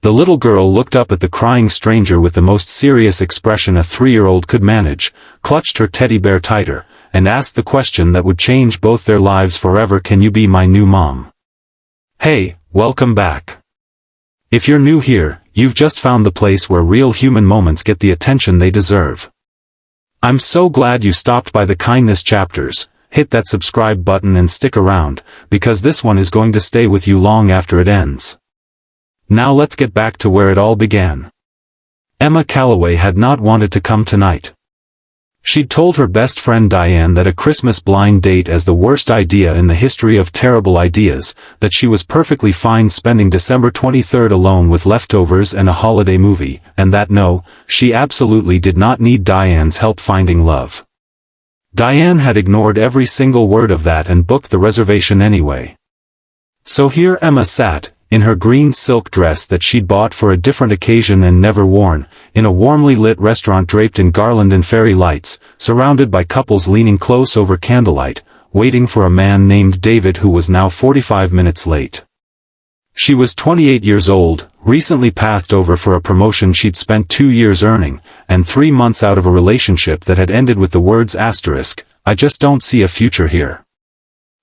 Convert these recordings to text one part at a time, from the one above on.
The little girl looked up at the crying stranger with the most serious expression a 3-year-old could manage, clutched her teddy bear tighter, and asked the question that would change both their lives forever. Can you be my new mom? Hey, welcome back. If you're new here, you've just found the place where real human moments get the attention they deserve. I'm so glad you stopped by the kindness chapters. Hit that subscribe button and stick around, because this one is going to stay with you long after it ends. Now let's get back to where it all began. Emma Calloway had not wanted to come tonight. She'd told her best friend Diane that a Christmas blind date is the worst idea in the history of terrible ideas, that she was perfectly fine spending December 23rd alone with leftovers and a holiday movie, and that no, she absolutely did not need Diane's help finding love. Diane had ignored every single word of that and booked the reservation anyway. So here Emma sat, in her green silk dress that she'd bought for a different occasion and never worn, in a warmly lit restaurant draped in garland and fairy lights, surrounded by couples leaning close over candlelight, waiting for a man named David who was now 45 minutes late. She was 28 years old, recently passed over for a promotion she'd spent 2 years earning, and 3 months out of a relationship that had ended with the words asterisk, "I just don't see a future here."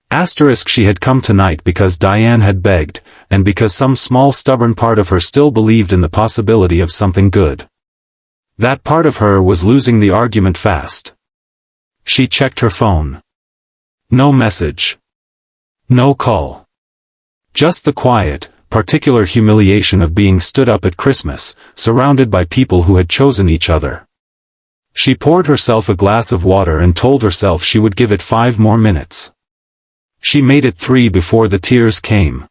Asterisk. She had come tonight because Diane had begged, and because some small stubborn part of her still believed in the possibility of something good. That part of her was losing the argument fast. She checked her phone. No message. No call. Just the quiet, particular humiliation of being stood up at Christmas, surrounded by people who had chosen each other. She poured herself a glass of water and told herself she would give it 5 more minutes. She made it 3 before the tears came.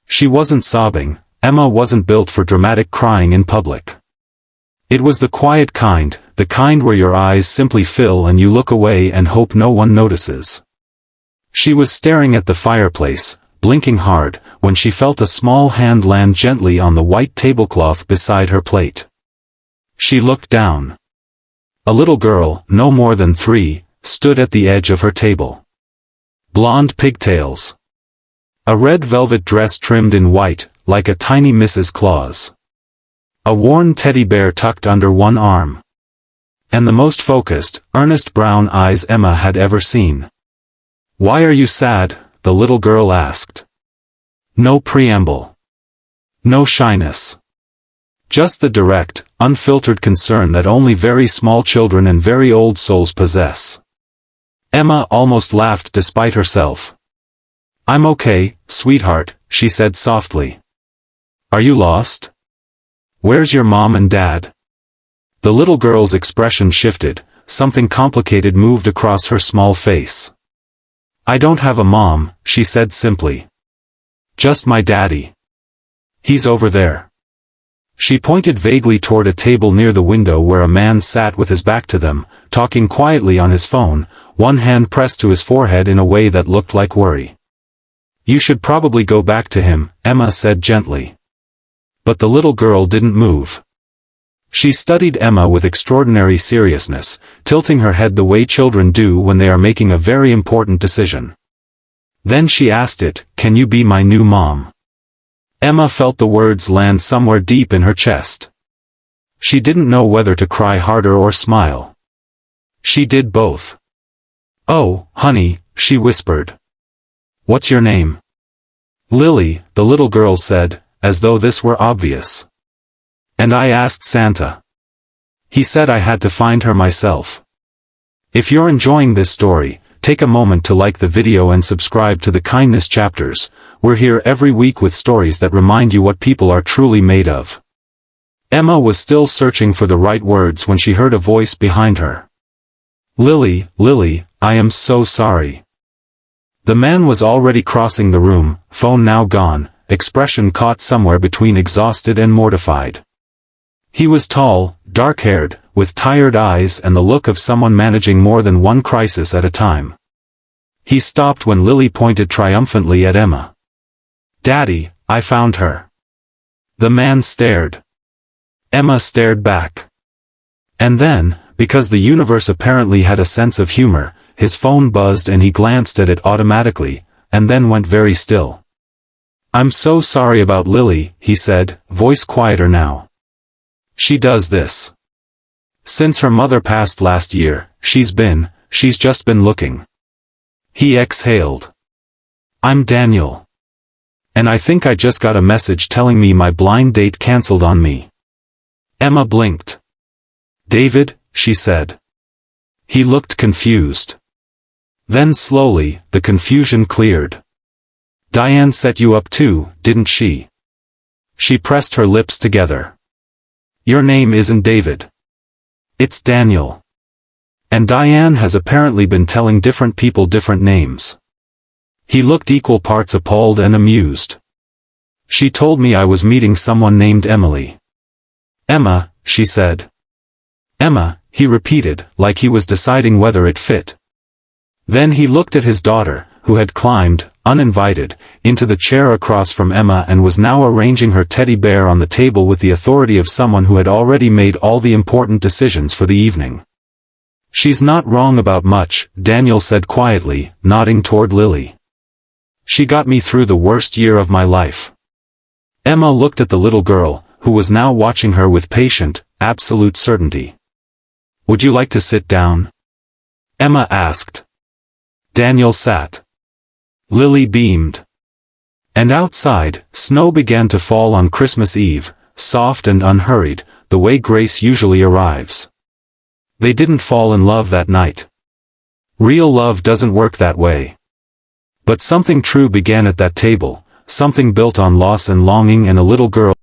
She wasn't sobbing. Emma wasn't built for dramatic crying in public. It was the quiet kind, the kind where your eyes simply fill and you look away and hope no one notices. She was staring at the fireplace, blinking hard, when she felt a small hand land gently on the white tablecloth beside her plate. She looked down. A little girl, no more than 3, stood at the edge of her table. Blonde pigtails. A red velvet dress trimmed in white, like a tiny Mrs. Claus. A worn teddy bear tucked under one arm. And the most focused, earnest brown eyes Emma had ever seen. "Why are you sad?" the little girl asked. No preamble. No shyness. Just the direct, unfiltered concern that only very small children and very old souls possess. Emma almost laughed despite herself. "I'm okay, sweetheart," she said softly. "Are you lost? Where's your mom and dad?" The little girl's expression shifted, something complicated moved across her small face. "I don't have a mom," she said simply. "Just my daddy. He's over there." She pointed vaguely toward a table near the window where a man sat with his back to them, talking quietly on his phone, one hand pressed to his forehead in a way that looked like worry. "You should probably go back to him," Emma said gently. But the little girl didn't move. She studied Emma with extraordinary seriousness, tilting her head the way children do when they are making a very important decision. Then she asked it, "Can you be my new mom?" Emma felt the words land somewhere deep in her chest. She didn't know whether to cry harder or smile. She did both. "Oh, honey," she whispered. "What's your name?" "Lily," the little girl said, as though this were obvious. "And I asked Santa. He said I had to find her myself." If you're enjoying this story, take a moment to like the video and subscribe to the Kindness Chapters. We're here every week with stories that remind you what people are truly made of. Emma was still searching for the right words when she heard a voice behind her. "Lily, Lily, I am so sorry." The man was already crossing the room, phone now gone, expression caught somewhere between exhausted and mortified. He was tall, dark-haired, with tired eyes and the look of someone managing more than one crisis at a time. He stopped when Lily pointed triumphantly at Emma. "Daddy, I found her." The man stared. Emma stared back. And then, because the universe apparently had a sense of humor, his phone buzzed and he glanced at it automatically, and then went very still. "I'm so sorry about Lily," he said, voice quieter now. "She does this. Since her mother passed last year, she's just been looking." He exhaled. "I'm Daniel. And I think I just got a message telling me my blind date canceled on me." Emma blinked. "David," she said. He looked confused. Then slowly, the confusion cleared. "Diane set you up too, didn't she?" She pressed her lips together. "Your name isn't David. It's Daniel. And Diane has apparently been telling different people different names." He looked equal parts appalled and amused. "She told me I was meeting someone named Emily." "Emma," she said. "Emma," he repeated, like he was deciding whether it fit. Then he looked at his daughter, who had climbed, uninvited, into the chair across from Emma and was now arranging her teddy bear on the table with the authority of someone who had already made all the important decisions for the evening. "She's not wrong about much," Daniel said quietly, nodding toward Lily. "She got me through the worst year of my life." Emma looked at the little girl, who was now watching her with patient, absolute certainty. "Would you like to sit down?" Emma asked. Daniel sat. Lily beamed. And outside, snow began to fall on Christmas Eve, soft and unhurried, the way grace usually arrives. They didn't fall in love that night. Real love doesn't work that way. But something true began at that table, something built on loss and longing and a little girl